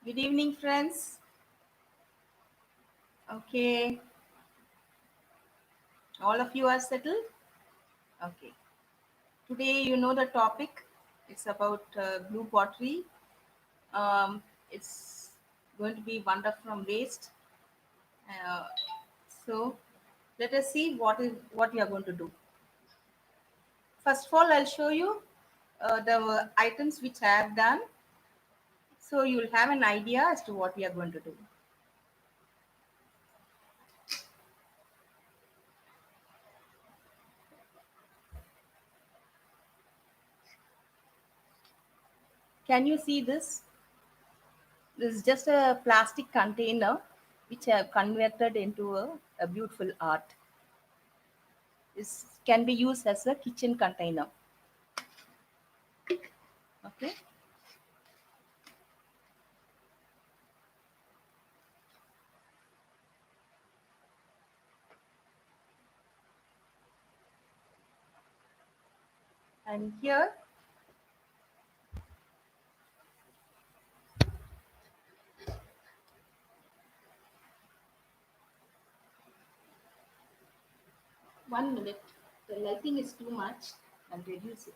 Good evening, friends. Okay, all of you are settled? Okay. Today, you know the topic. It's about blue pottery. It's going to be wonder from waste. Uh, so, let us see what we are going to do. First of all, I'll show you the items which I have done, so you'll have an idea as to what we are going to do. Can you see this? This is just a plastic container which I have converted into a beautiful art. This can be used as a kitchen container. Okay. And here, one minute. The lighting is too much. I'll reduce it.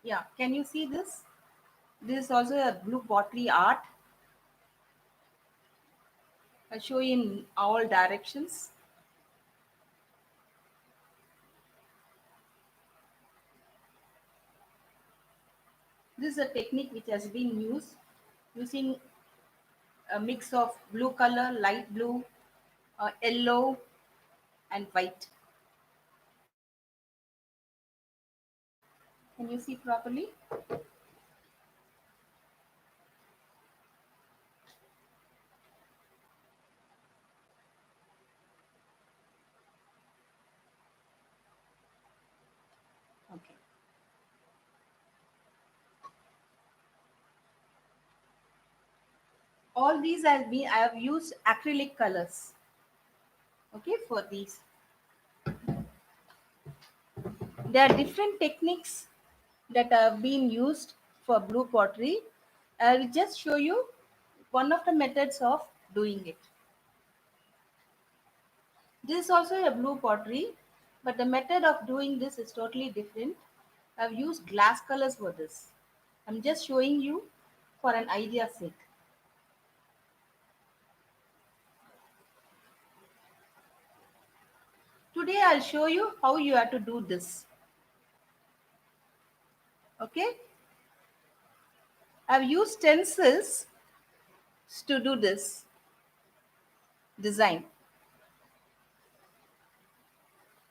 Yeah. Can you see this? This is also a blue pottery art. I'll show you in all directions. This is a technique which has been used using a mix of blue color, light blue, yellow, and white. Can you see properly? Okay. All these I have used acrylic colors. Okay, for these. There are different techniques that have been used for blue pottery. I will just show you one of the methods of doing it. This is also a blue pottery, but the method of doing this is totally different. I've used glass colors for this. I'm just showing you for an idea's sake. Today I'll show you how you have to do this. Okay? I've used stencils to do this design.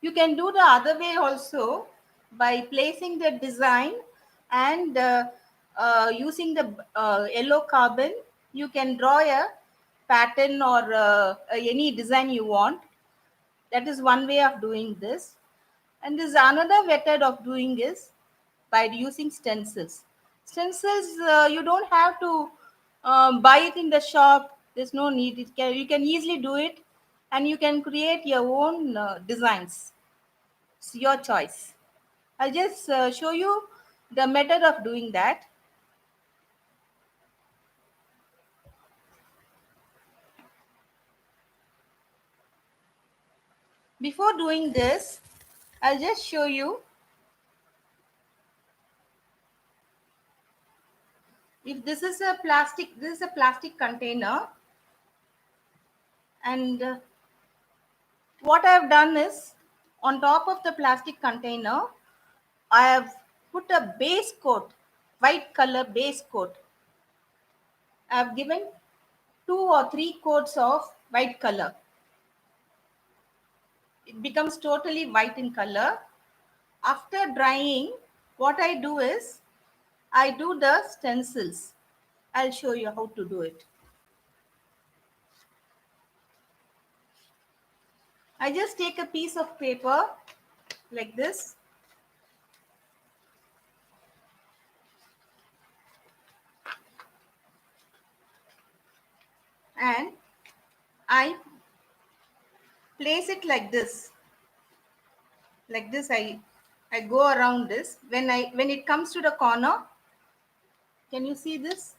You can do the other way also by placing the design and using the yellow carbon. You can draw a pattern or any design you want. That is one way of doing this. And this another method of doing is by using stencils. Stencils, you don't have to buy it in the shop. There's no need. You can easily do it, and you can create your own designs. It's your choice. I'll just show you the method of doing that. Before doing this, I'll just show you if this is a plastic container, and what I've done is on top of the plastic container, I have put a base coat, white color base coat. I've given 2 or 3 coats of white color. It becomes totally white in color. After drying, what I do is I do the stencils. I'll show you how to do it. I just take a piece of paper like this. and I place it like this. Like this, I go around this. When it comes to the corner, can you see this?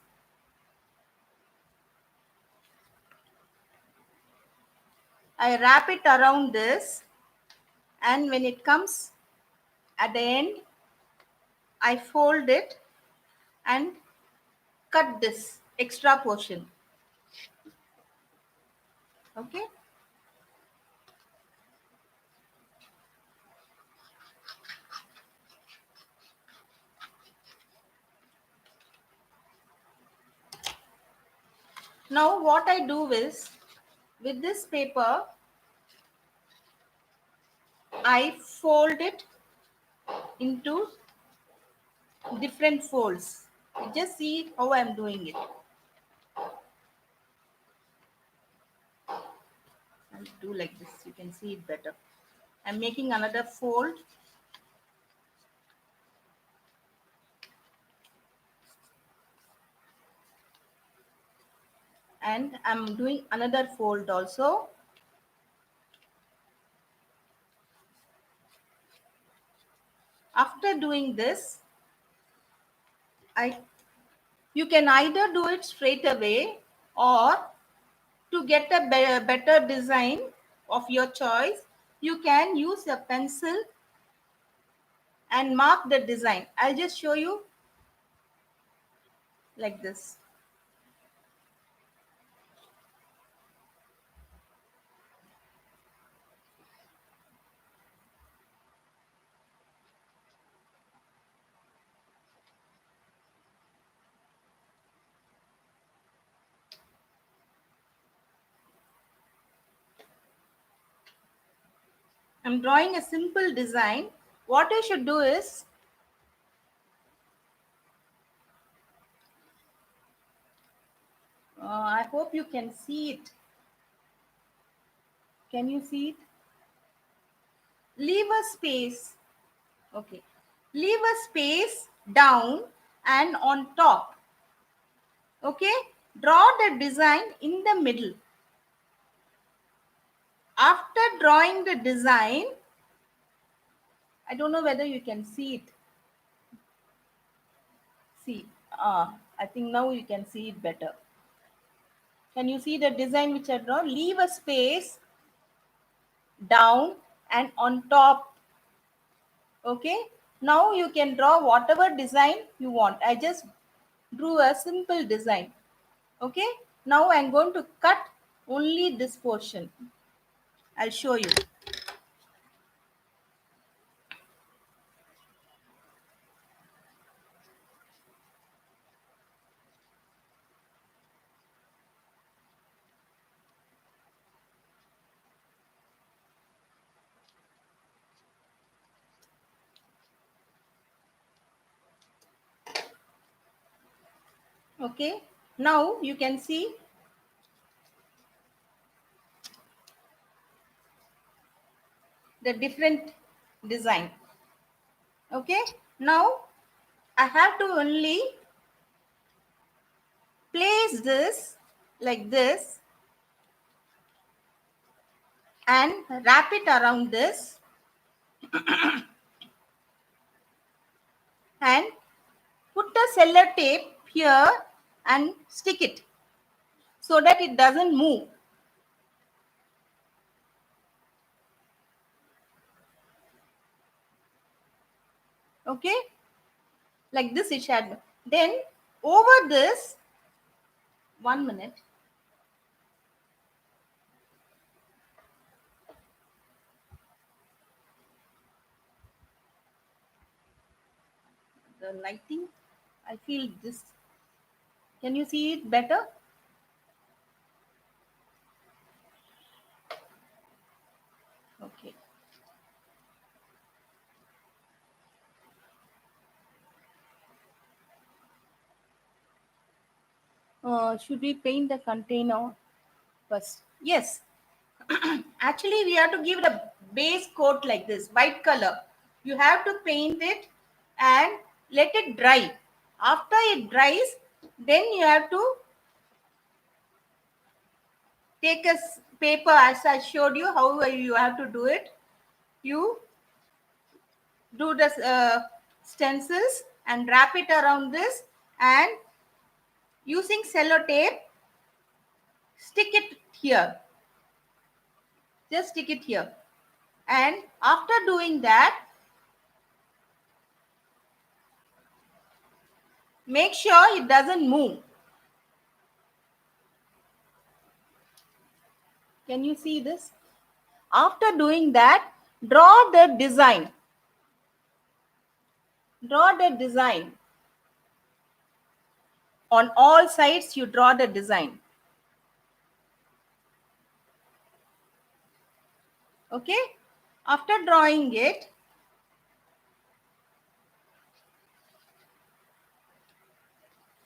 I wrap it around this, and when it comes at the end, I fold it and cut this extra portion. Okay. Now what I do is, with this paper, I fold it into different folds. You just see how I'm doing it. I'll do like this. You can see it better. I'm making another fold. And I'm doing another fold also. After doing this, you can either do it straight away, or to get a better design of your choice, you can use a pencil and mark the design. I'll just show you like this. I'm drawing a simple design. What I should do is, I hope you can see it. Can you see it? Leave a space. Okay. Leave a space down and on top. Okay. Draw the design in the middle. After drawing the design, I don't know whether you can see it. See, I think now you can see it better. Can you see the design which I draw? Leave a space down and on top. Okay. Now you can draw whatever design you want. I just drew a simple design. Okay. Now I'm going to cut only this portion. I'll show you. Okay. Now you can see the different design. Okay. Now I have to only place this like this and wrap it around this and put a cello tape here and stick it so that it doesn't move. Okay, like this it should. Then over this, 1 minute. The lighting, I feel this. Can you see it better? Okay. Should we paint the container first? Yes. Actually, we have to give it a base coat like this, white color. You have to paint it and let it dry. After it dries, then you have to take a paper as I showed you how you have to do it. You do the stencils and wrap it around this, and using sellotape stick it here. Just stick it here, and after doing that, make sure it doesn't move. Can you see this? After doing that, draw the design. Draw the design. On all sides, you draw the design. Okay? After drawing it,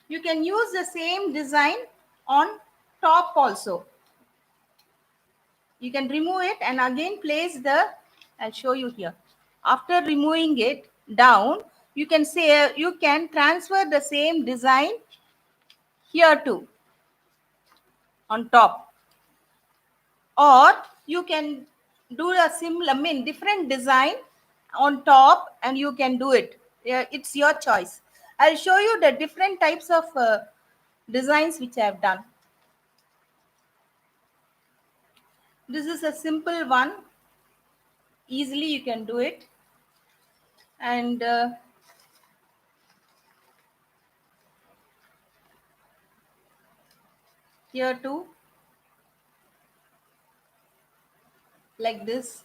you can use the same design on top also. You can remove it and again place the, I'll show you here. After removing it down, you can say, you can transfer the same design here too, on top. Or you can do a similar, different design on top, and you can do it. Yeah, it's your choice. I'll show you the different types of designs which I have done. This is a simple one. Easily you can do it. And here too, like this.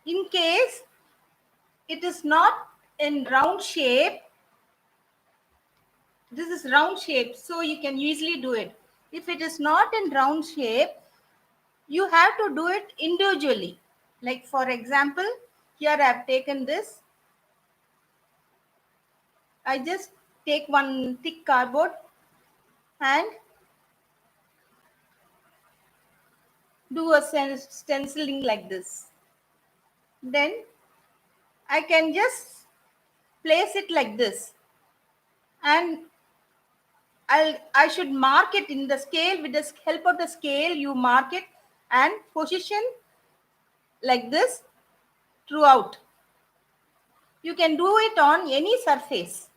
In case it is not in round shape, this is round shape, so you can easily do it. If it is not in round shape, you have to do it individually. Like for example, here I have taken this. I just take one thick cardboard and do a stenciling like this. Then I can just place it like this, and I should mark it in the scale. With the help of the scale, you mark it and position like this throughout. You can do it on any surface.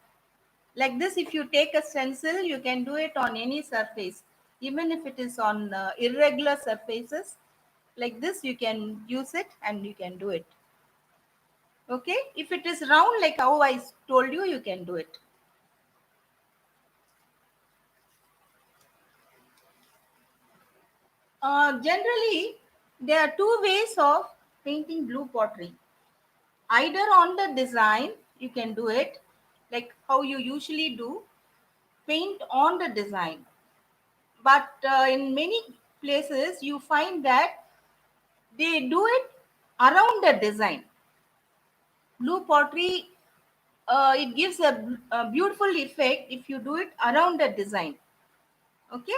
Like this, if you take a stencil, you can do it on any surface. Even if it is on irregular surfaces, like this, you can use it and you can do it. Okay? If it is round, like how I told you, you can do it. Generally, there are two ways of painting blue pottery. Either on the design, you can do it, like how you usually do, paint on the design. But in many places, you find that they do it around the design. Blue pottery, it gives a beautiful effect if you do it around the design. Okay?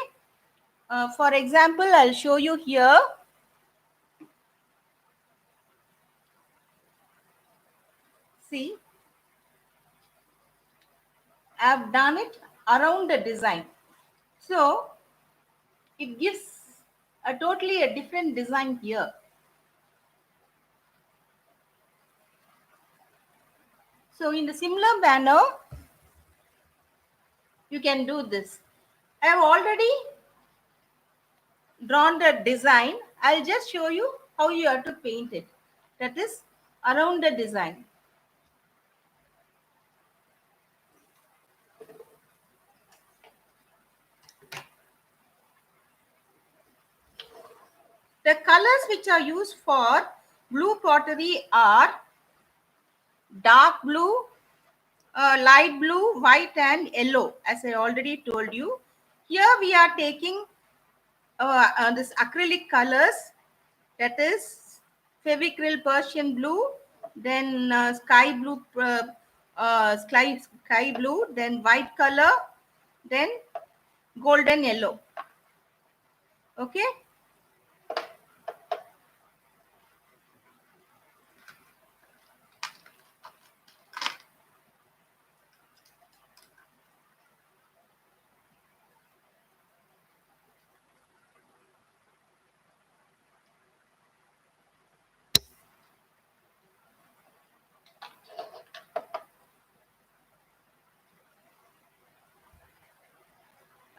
For example, I'll show you here. See, I've done it around the design. So it gives a totally a different design here. So in the similar manner, you can do this. I have already drawn the design. I'll just show you how you have to paint it. That is around the design. The colors which are used for blue pottery are dark blue, light blue, white and yellow, as I already told you. Here we are taking this acrylic colors, that is Fevicryl Persian blue, then sky blue, sky blue, then white color, then golden yellow. Okay.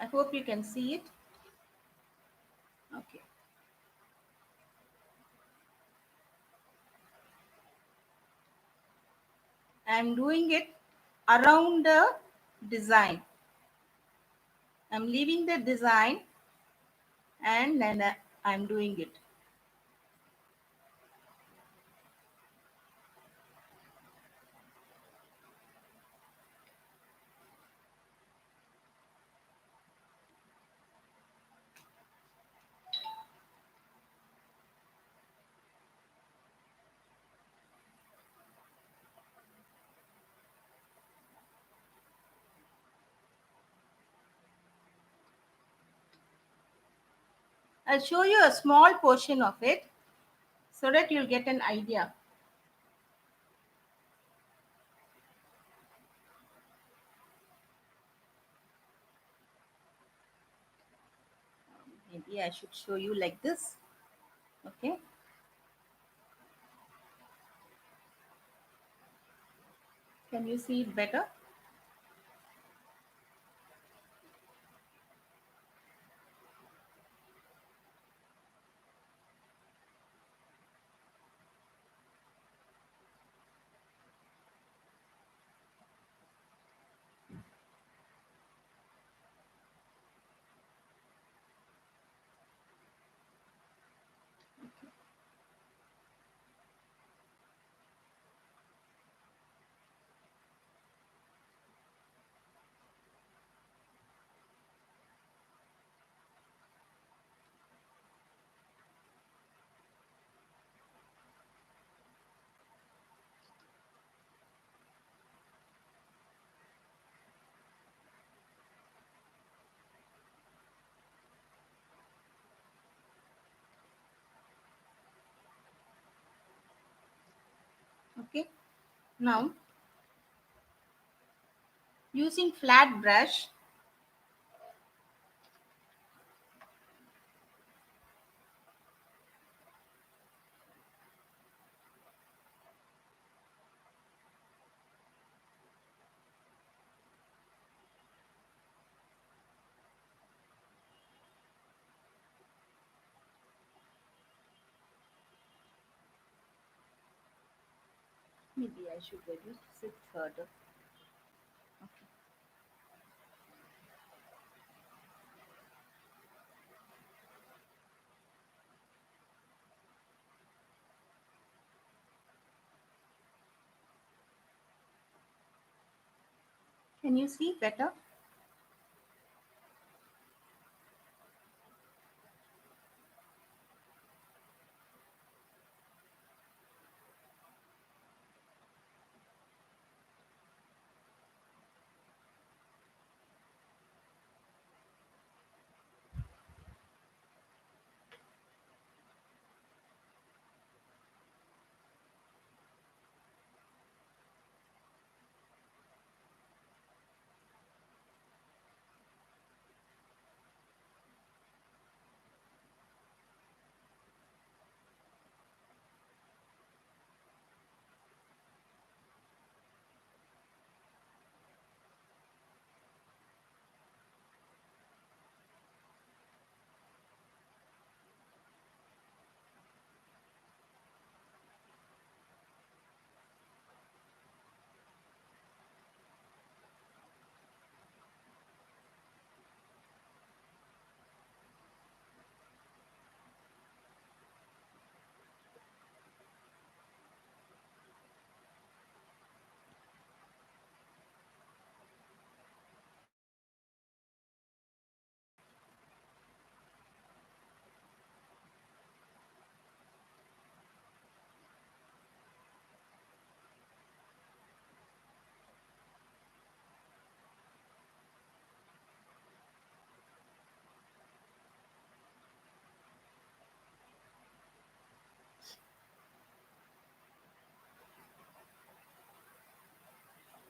I hope you can see it. Okay. I'm doing it around the design. I'm leaving the design and then I'm doing it. I'll show you a small portion of it so that you'll get an idea. Maybe I should show you like this. Okay. Can you see it better? Okay. Now, using flat brush, maybe I should reduce it further. Okay. Can you see better?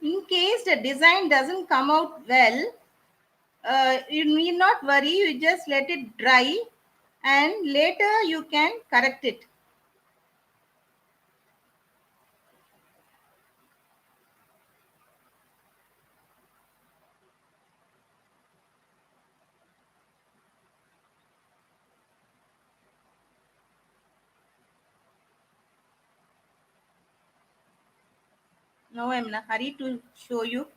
In case the design doesn't come out well, you need not worry. You just let it dry and later you can correct it. No, I'm in a hurry to show you.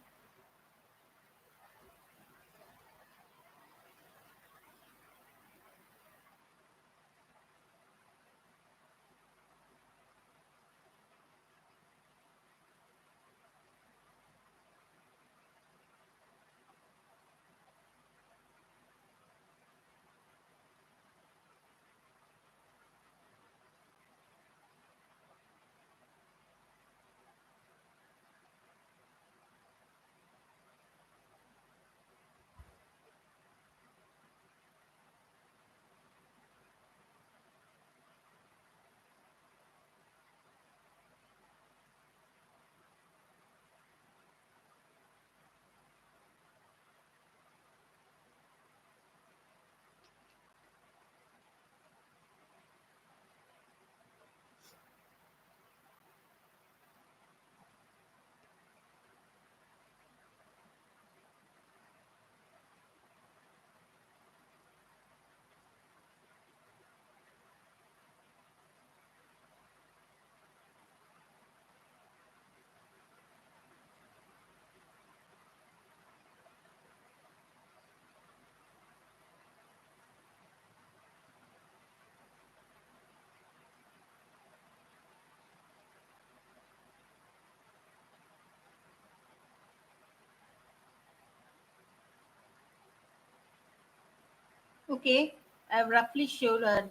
Okay, I've roughly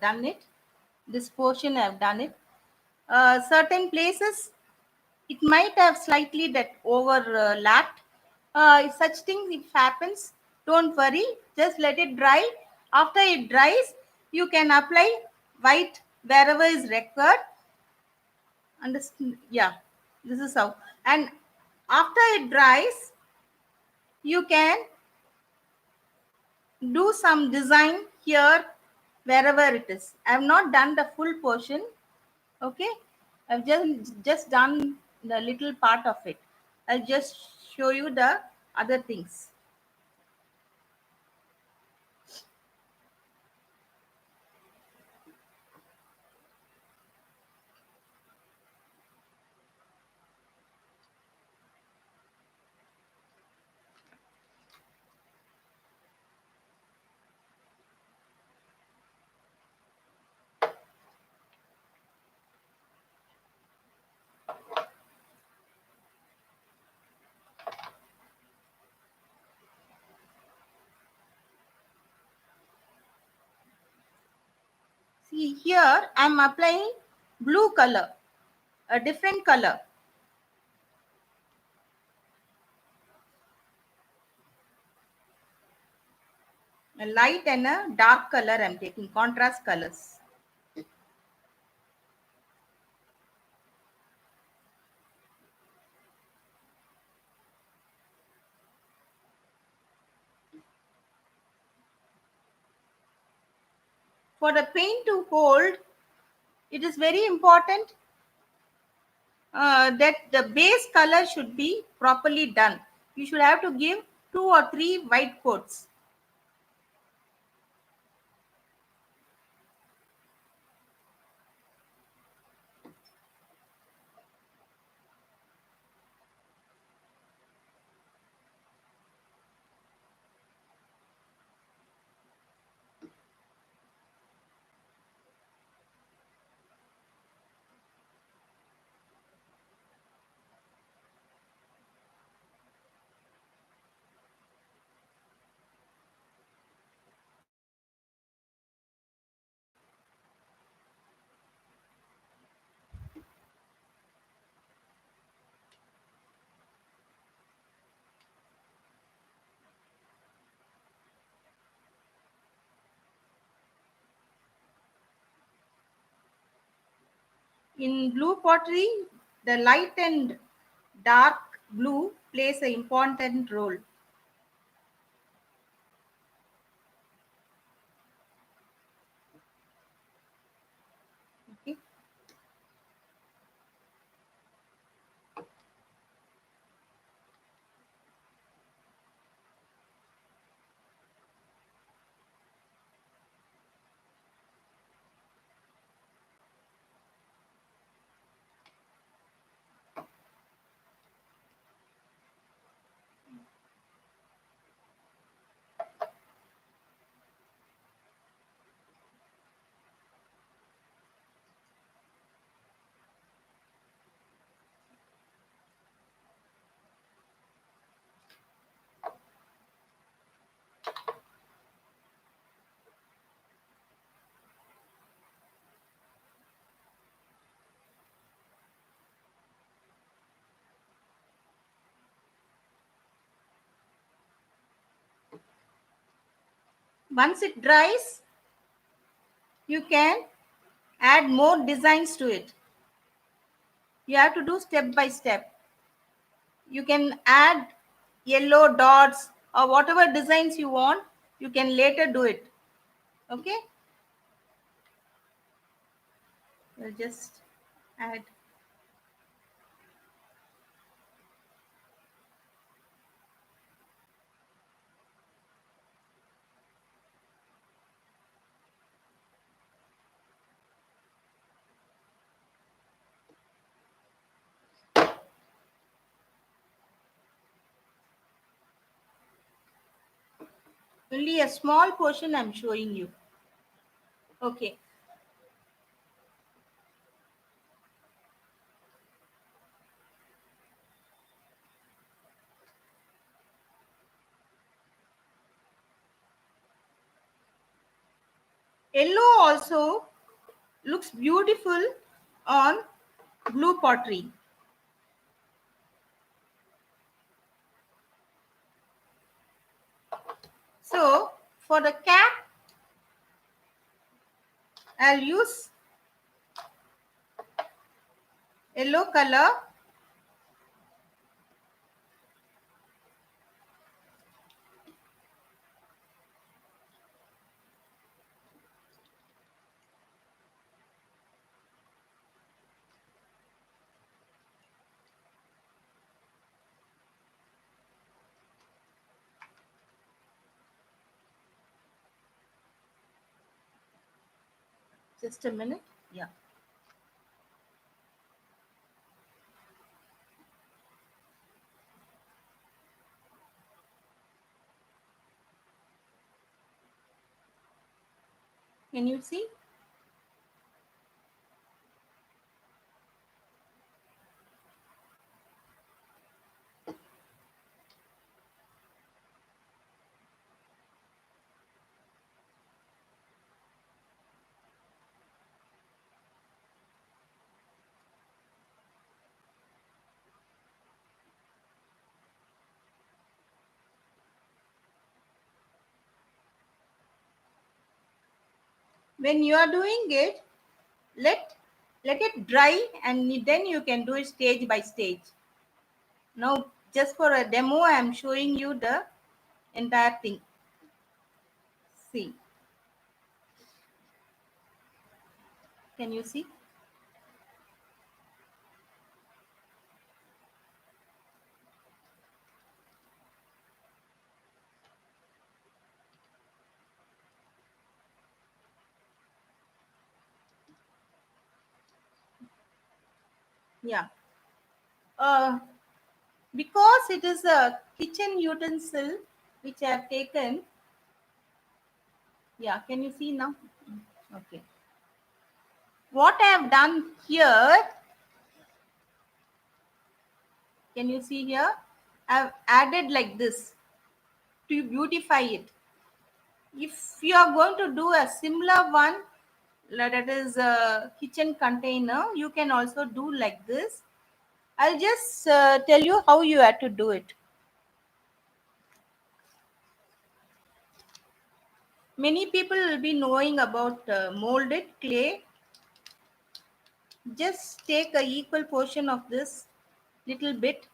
done it. This portion I've done it. Certain places it might have slightly that overlapped. If such things if happens, don't worry. Just let it dry. After it dries, you can apply white wherever is required. Understand? Yeah, this is how. And after it dries, you can do some design here wherever it is. I have not done the full portion. Okay, I've just done the little part of it. I'll just show you the other things. See here, I'm applying blue color, a different color, a light and a dark color. I'm taking contrast colors. For the paint to hold, it is very important that the base color should be properly done. You should have to give 2 or 3 white coats. In blue pottery, the light and dark blue plays an important role. Okay. Once it dries, you can add more designs to it. You have to do step by step. You can add yellow dots or whatever designs you want. You can later do it. Okay. We'll just add. Only a small portion I'm showing you. Okay. Yellow also looks beautiful on blue pottery. So for the cap, I'll use yellow color. Just a minute. Yeah. Can you see? When you are doing it, let it dry and then you can do it stage by stage. Now, just for a demo, I am showing you the entire thing. See, can you see? Yeah. Uh, because it is a kitchen utensil which I have taken. Yeah, can you see now? Okay. What I have done here, can you see here? I have added like this to beautify it. If you are going to do a similar one, that is a kitchen container, you can also do like this. I'll just tell you how you have to do it. Many people will be knowing about molded clay. Just take a equal portion of this little bit.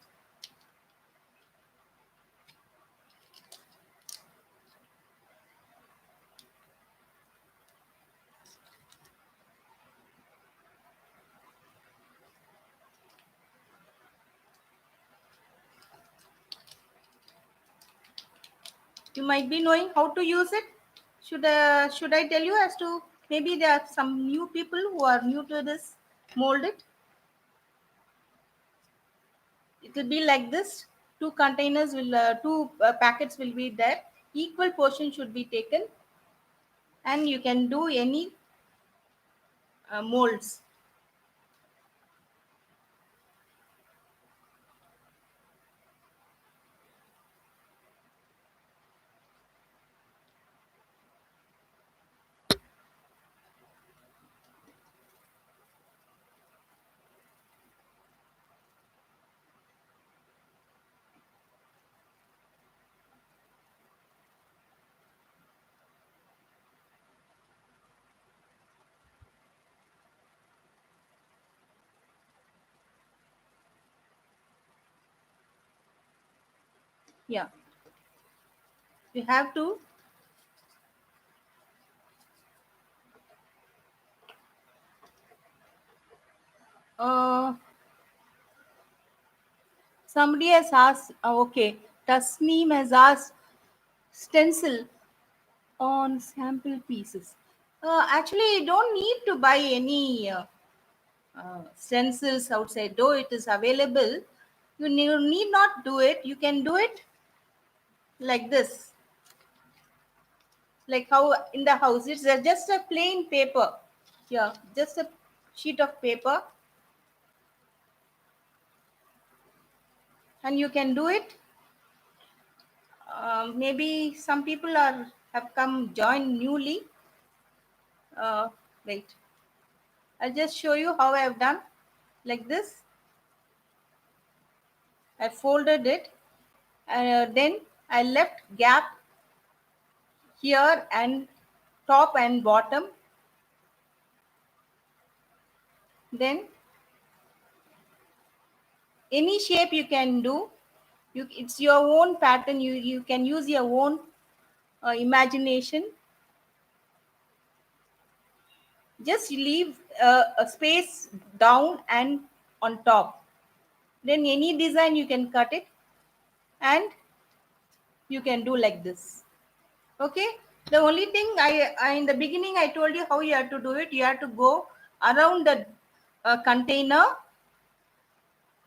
You might be knowing how to use it. Should I tell you as to, maybe there are some new people who are new to this molded. It will be like this. Two containers will, two packets will be there. Equal portion should be taken, and you can do any molds. Yeah, you have to uh, somebody has asked, okay, Tasneem has asked stencil on sample pieces. Actually, you don't need to buy any stencils outside, though it is available. You need not do it. You can do it like this, like how in the house. It's just a plain paper. Yeah, just a sheet of paper, and you can do it. Maybe some people are have come joined newly. Uh, Wait, I'll just show you how I have done. Like this, I folded it, then I left gap here and top and bottom. Then any shape you can do. It's your own pattern. You can use your own imagination. Just leave a space down and on top. Then any design you can cut it, and you can do like this. Okay. The only thing I in the beginning I told you how you have to do it. You have to go around the container,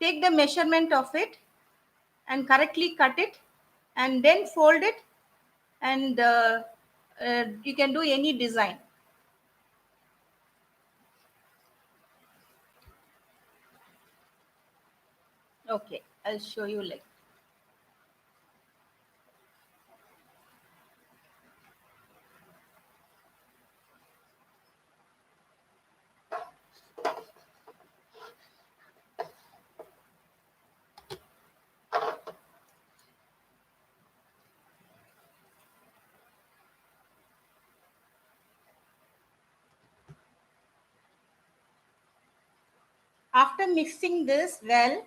take the measurement of it, and correctly cut it, and then fold it, and you can do any design. Okay, I'll show you like. After mixing this well,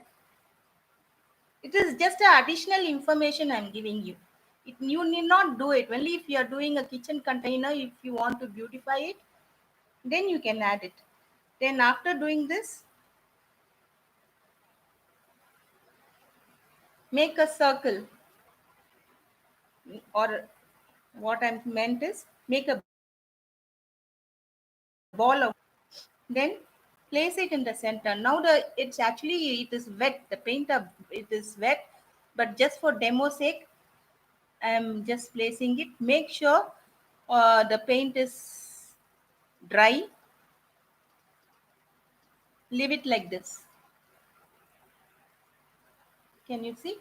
it is just a additional information I'm giving you. You need not do it. Only if you are doing a kitchen container, if you want to beautify it, then you can add it. Then after doing this, make a circle, or what I meant is make a ball of, then place it in the center. Now it's actually it is wet. The paint it is wet, but just for demo sake, I'm just placing it. Make sure the paint is dry. Leave it like this. Can you see?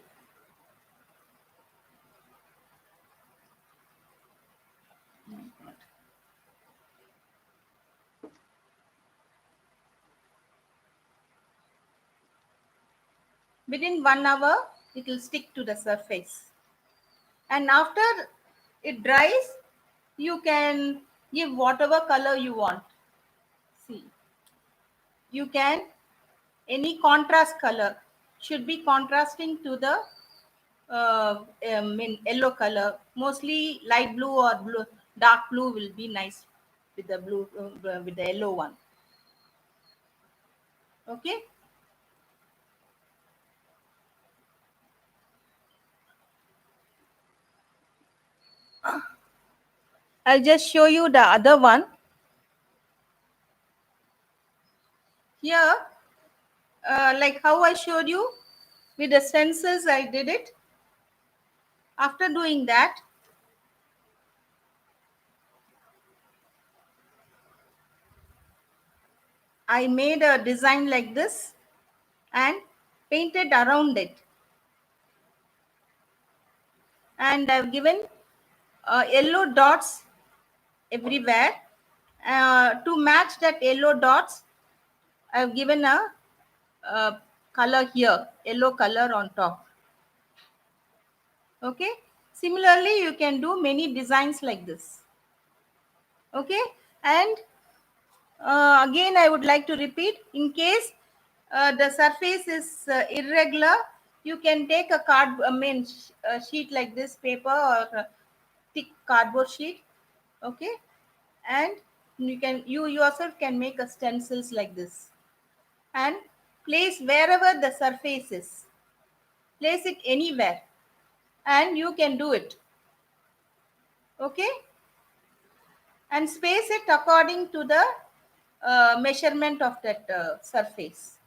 Within 1 hour, it will stick to the surface. And after it dries, you can give whatever color you want. See, you can any contrast color should be contrasting to the in yellow color. Mostly light blue or blue, dark blue will be nice with the blue with the yellow one. Okay, I'll just show you the other one here. Like how I showed you with the stencils, I did it. After doing that, I made a design like this and painted around it. And I've given yellow dots everywhere. To match that yellow dots, I've given a color here, yellow color on top. Okay. Similarly, you can do many designs like this. Okay. And again, I would like to repeat, in case the surface is irregular, You can take a sheet like this, paper or a thick cardboard sheet, okay, and you yourself can make a stencils like this, and place wherever the surface is. Place it anywhere, and you can do it, okay, and space it according to the measurement of that surface.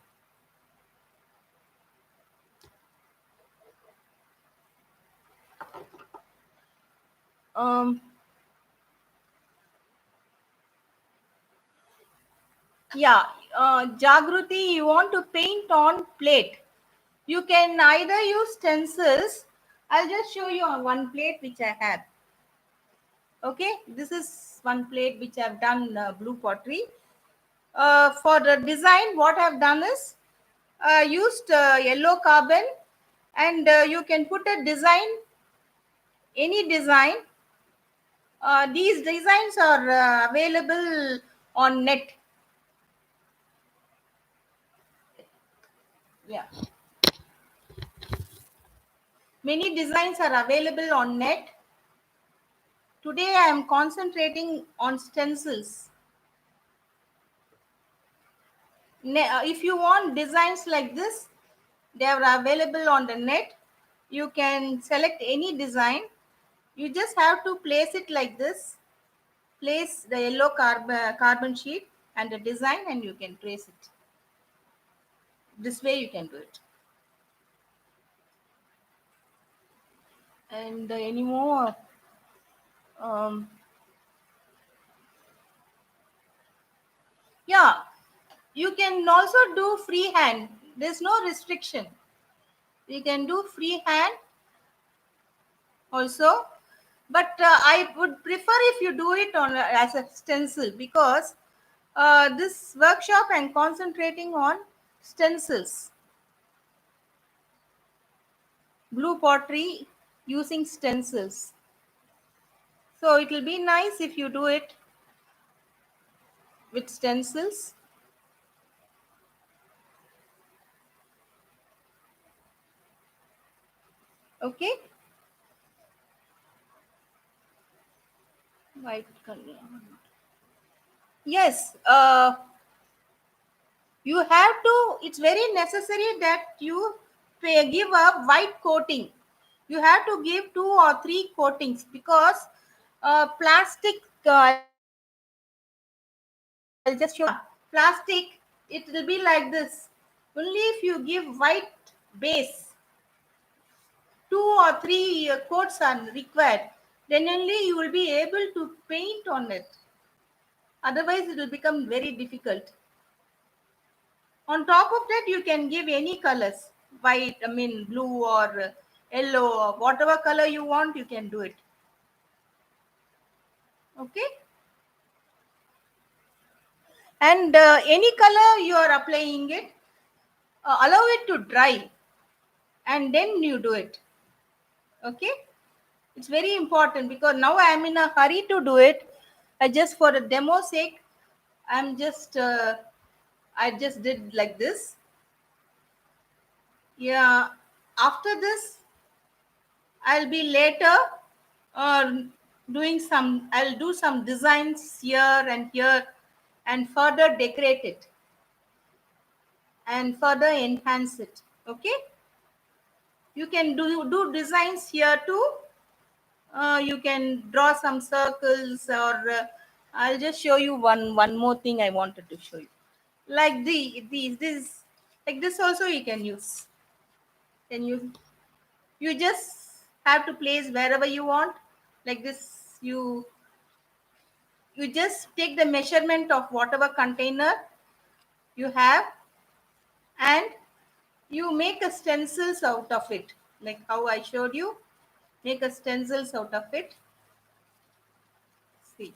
Um, yeah, Jagruti, you want to paint on plate. You can either use stencils. I'll just show you on one plate which I have. Okay, this is one plate which I've done blue pottery. For the design, what I've done is used yellow carbon, and you can put a design, any design. These designs are available on net. Yeah, many designs are available on net. Today I am concentrating on stencils. If you want designs like this, they are available on the net. You can select any design. You just have to place it like this. Place the yellow carbon sheet and the design, and you can trace it. This way you can do it. And any more? Um, yeah, you can also do freehand. There's no restriction. You can do freehand also, but I would prefer if you do it on as a stencil, because this workshop I'm concentrating on stencils, blue pottery using stencils. So it will be nice if you do it with stencils. Okay. White color. Yes. You have to. It's very necessary that you give a white coating. You have to give 2 or 3 coatings, because plastic. I'll just show. Plastic. It will be like this. Only if you give white base, 2 or 3 coats are required. Then only you will be able to paint on it. Otherwise, it will become very difficult. On top of that, you can give any colors, white, blue or yellow, or whatever color you want, you can do it. Okay. And any color you are applying it, allow it to dry, and then you do it. Okay. It's very important, because now I am in a hurry to do it. I just, for the demo sake, I'm just I just did like this. Yeah. After this, I'll be later I'll do some designs here and here, and further decorate it and further enhance it. Okay. You can do designs here too. You can draw some circles, or I'll just show you one more thing I wanted to show you. Like this, like this also you can use. Can you just have to place wherever you want, like this. You just take the measurement of whatever container you have, and you make a stencils out of it, like how I showed you. Make a stencils out of it. See,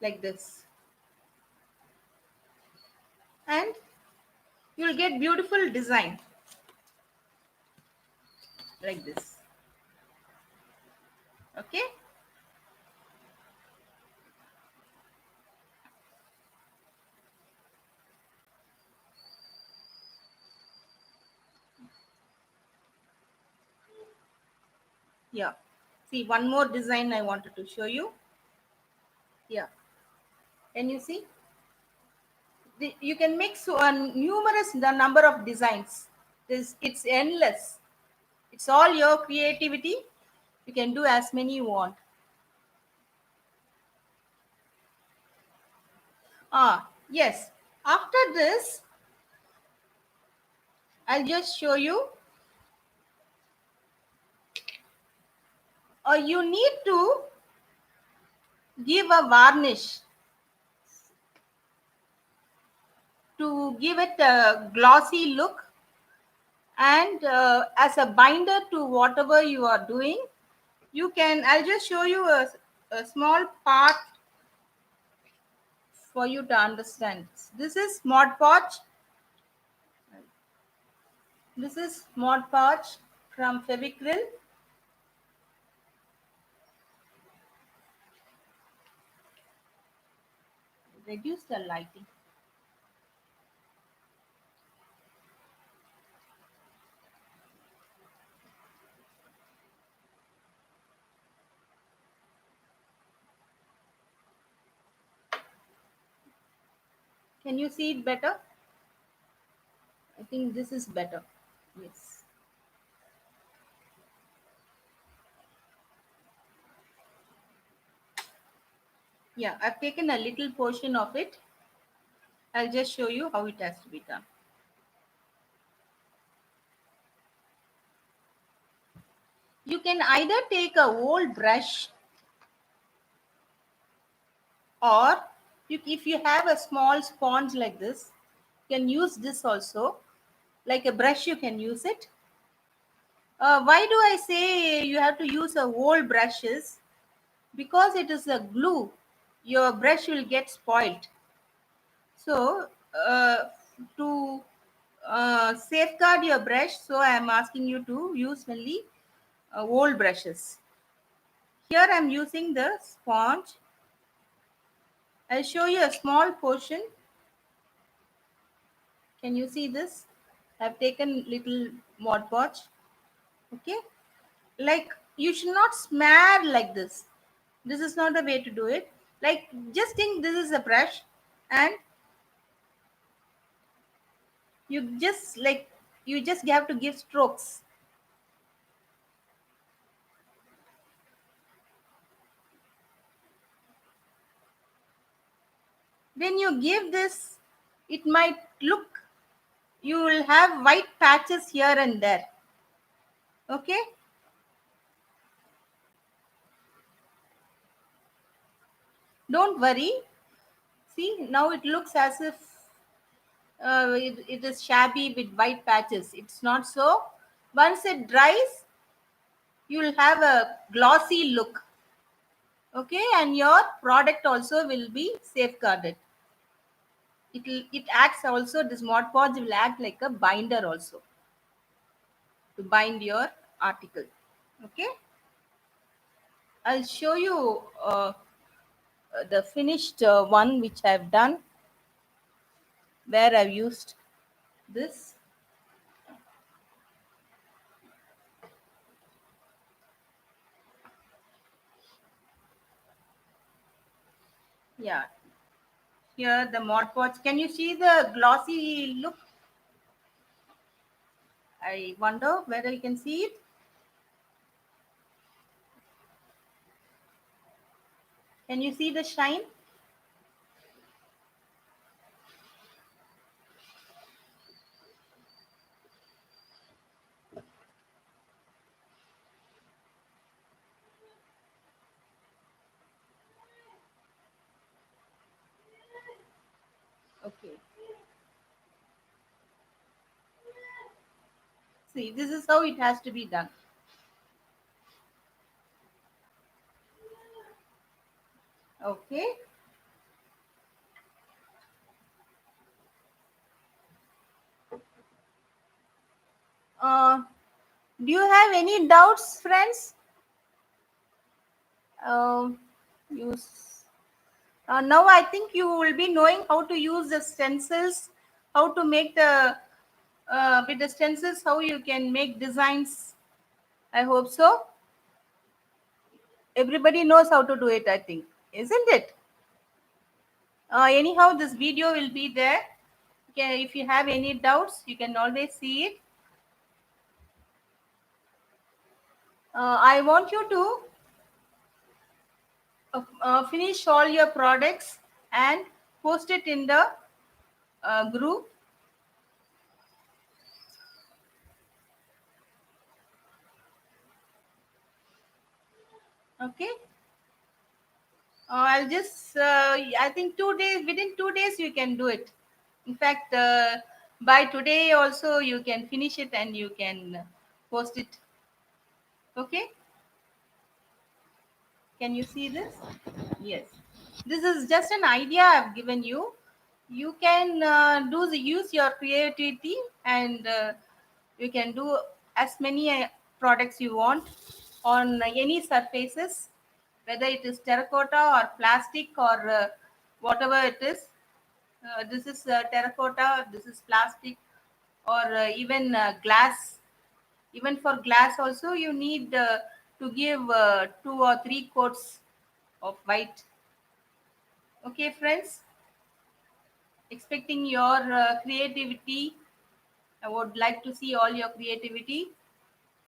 like this, and you'll get beautiful design like this. Okay. Yeah. See, one more design I wanted to show you. Yeah. Can you see? You can mix numerous the number of designs. It's endless. It's all your creativity. You can do as many you want. Yes. After this, I'll just show you. You need to give a varnish to give it a glossy look, and as a binder to whatever you are doing, you can. I'll just show you a small part for you to understand. This is Mod Podge. This is Mod Podge from Fevicryl. Reduce the lighting. Can you see it better? I think this is better. Yes. Yeah, I've taken a little portion of it. I'll just show you how it has to be done. You can either take a old brush, or if you have a small sponge like this, you can use this also. Like a brush, you can use it. Why do I say you have to use a old brushes? Because it is a glue. Your brush will get spoiled. So, to safeguard your brush, so I am asking you to use only old brushes. Here I am using the sponge. I'll show you a small portion. Can you see this? I've taken little Mod Podge. Okay. Like, you should not smear like this. This is not the way to do it. Like, just think this is a brush, and you just have to give strokes. When you give this, it might look, you will have white patches here and there. Okay. Don't worry. See, now it looks as if it is shabby with white patches. It's not so. Once it dries, you will have a glossy look. Okay, and your product also will be safeguarded. It acts also, this Mod Podge will act like a binder also to bind your article. Okay, I'll show you the finished one which I've done, where I've used this. Yeah, here the Mod Podge. Can you see the glossy look? I wonder whether you can see it. Can you see the shine? Okay. See, this is how it has to be done. Okay. Uh, do you have any doubts, friends? Use. Now I think you will be knowing how to use the stencils, how to make the with the stencils, how you can make designs. I hope so. Everybody knows how to do it, I think, isn't it? Anyhow, this video will be there. Okay, if you have any doubts, you can always see it. I want you to finish all your products and post it in the group. Okay. I'll just, I think 2 days, within 2 days, you can do it. In fact, by today also, you can finish it and you can post it. Okay. Can you see this? Yes. This is just an idea I've given you. You can use your creativity, and you can do as many products you want on any surfaces, whether it is terracotta or plastic or whatever it is. This is terracotta, this is plastic, or even glass. Even for glass also, you need to give 2 or 3 coats of white. Okay, friends, expecting your creativity. I would like to see all your creativity.